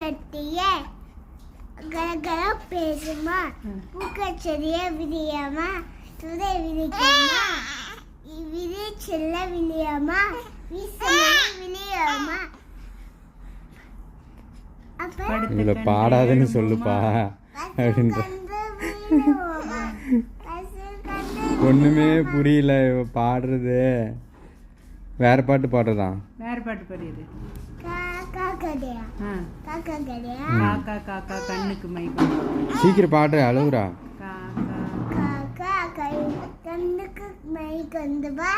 கட்டிய கலகல பேசுமா பூக்கச்செடிய விரியாமா துதை விரிக்குமா விரி செல்ல விழியாமா விழியாமா. இதுல பாடாதுன்னு சொல்லுப்பா அப்படின்ற ஒண்ணுமே புரியல இவ பாடுறது. வேற பாட்டு பாடுறதா? வேற பாட்டு பாடியது. காக்கா கடையா காக்கா கடையா காக்கா காக்கா கண்ணுக்கு மை சீக்கிரம் பாடுற அழுகுறா. காக்கா கை கண்ணுக்கு மை கொண்டு வா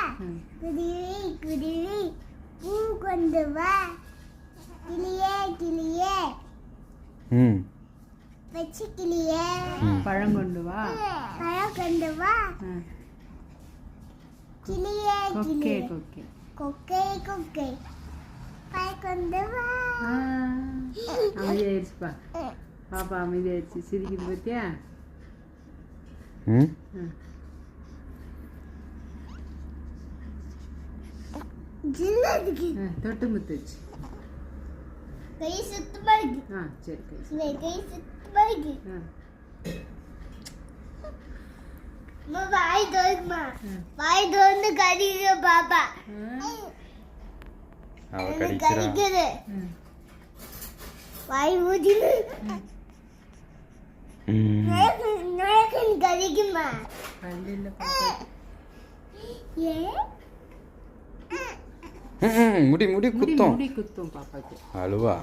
குருவி குருவி பூ கொண்டு வா கிளியே கிளியே வச்சு கிளியே பழம் கொண்டு வா பழம் கொண்டு வா கிளியே கொக்கே கிளியே கொக்கே கொக்கை கொக்கை பழம் கொண்டு வா. அமைதியாயிருச்சுப்பா பாப்பா அமைதியாயிருச்சு. சிரிக்குது பார்த்தியா? தொட்டு முத்துச்சு. கை சுத்தமா இருக்கு. சரி கை சுத்தமா இருக்கு. வாய் தோக்குமா வாய் தோந்து கடிக்க பாப்பா அவ கடிக்குது. வாய் ஊதினு நரக்கு கடிக்குமா ஏ முடி முடி குத்தும் முடி குத்தும் பாப்பாக்கு. அழுவா.